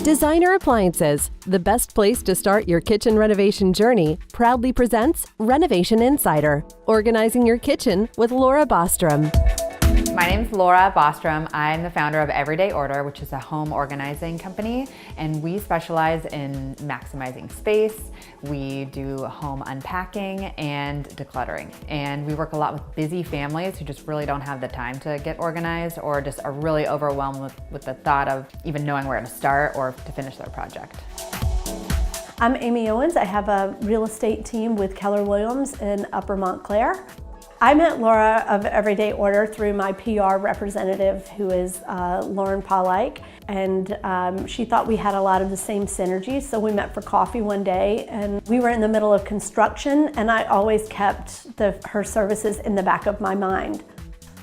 Designer Appliances, the best place to start your kitchen renovation journey, proudly presents Renovation Insider, organizing your kitchen with Laura Bostrom. My name is Laura Bostrom. I'm the founder of Everyday Order, which is a home organizing company, and we specialize in maximizing space. We do home unpacking and decluttering, and we work a lot with busy families who just really don't have the time to get organized or just are really overwhelmed with the thought of even knowing where to start or to finish their project. I'm Amy Owens. I have a real estate team with Keller Williams in Upper Montclair. I met Laura of Everyday Order through my PR representative, who is Lauren Polike, and she thought we had a lot of the same synergies, so we met for coffee one day, and we were in the middle of construction, and I always kept her services in the back of my mind.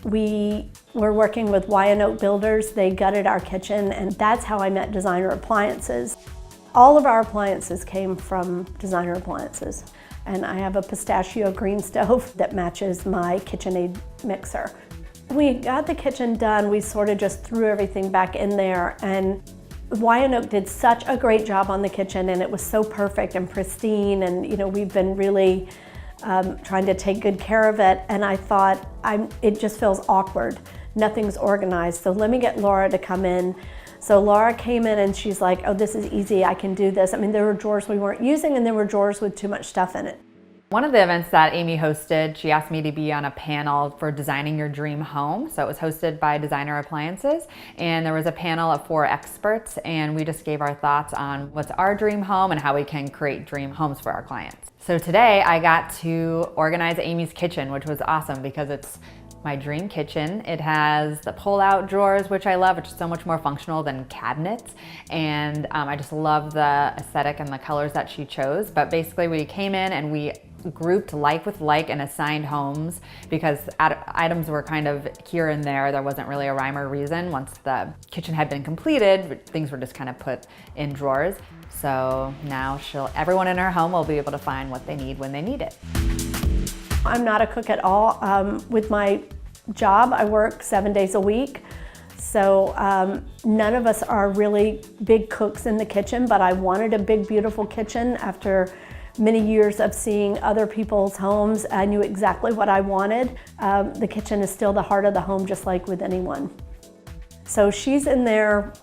We were working with Wyandotte Builders. They gutted our kitchen, and that's how I met Designer Appliances. All of our appliances came from Designer Appliances. And I have a pistachio green stove that matches my KitchenAid mixer. We got the kitchen done, we sort of just threw everything back in there, and Wyandotte did such a great job on the kitchen, and it was so perfect and pristine, and we've been really trying to take good care of it, and I thought, it just feels awkward. Nothing's organized, so let me get Laura to come in. So Laura came in and she's like, oh, this is easy, I can do this. I mean, there were drawers we weren't using and there were drawers with too much stuff in it. One of the events that Amy hosted, she asked me to be on a panel for designing your dream home. So it was hosted by Designer Appliances, and there was a panel of 4 experts, and we just gave our thoughts on what's our dream home and how we can create dream homes for our clients. So today I got to organize Amy's kitchen, which was awesome because it's my dream kitchen. It has the pull-out drawers, which I love, which is so much more functional than cabinets. And I just love the aesthetic and the colors that she chose. But basically we came in and we grouped like with like and assigned homes because items were kind of here and there. There wasn't really a rhyme or reason. Once the kitchen had been completed, things were just kind of put in drawers. So now everyone in her home will be able to find what they need when they need it. I'm not a cook at all. With my job, I work 7 days a week. So none of us are really big cooks in the kitchen, but I wanted a big, beautiful kitchen. After many years of seeing other people's homes, I knew exactly what I wanted. The kitchen is still the heart of the home, just like with anyone. So she's in there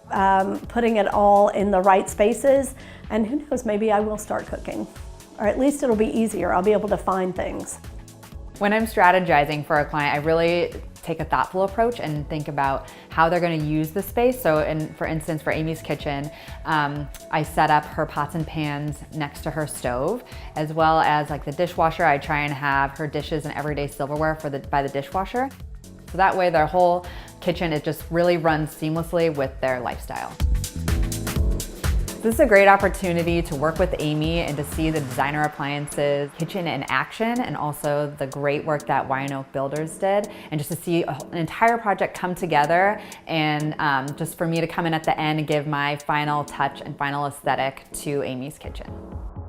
putting it all in the right spaces, and who knows, maybe I will start cooking. Or at least it'll be easier. I'll be able to find things. When I'm strategizing for a client, I really take a thoughtful approach and think about how they're going to use the space. So for instance, for Amy's kitchen, I set up her pots and pans next to her stove, as well as like the dishwasher. I try and have her dishes and everyday silverware by the dishwasher. So that way their whole kitchen, it just really runs seamlessly with their lifestyle. This is a great opportunity to work with Amy and to see the Designer Appliances kitchen in action, and also the great work that Wyandotte Builders did, and just to see an entire project come together, and just for me to come in at the end and give my final touch and final aesthetic to Amy's kitchen.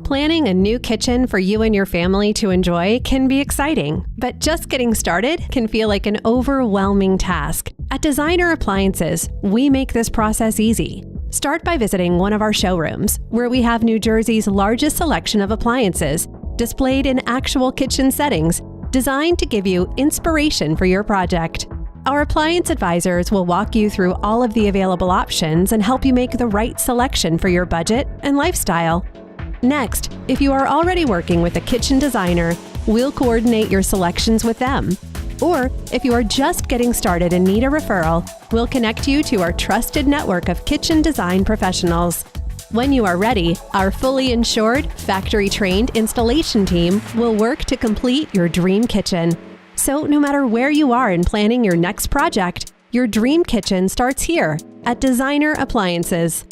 Planning a new kitchen for you and your family to enjoy can be exciting, but just getting started can feel like an overwhelming task. At Designer Appliances, we make this process easy. Start by visiting one of our showrooms, where we have New Jersey's largest selection of appliances, displayed in actual kitchen settings, designed to give you inspiration for your project. Our appliance advisors will walk you through all of the available options and help you make the right selection for your budget and lifestyle. Next, if you are already working with a kitchen designer, we'll coordinate your selections with them. Or if you are just getting started and need a referral, we'll connect you to our trusted network of kitchen design professionals. When you are ready, our fully insured, factory-trained installation team will work to complete your dream kitchen. So no matter where you are in planning your next project, your dream kitchen starts here at Designer Appliances.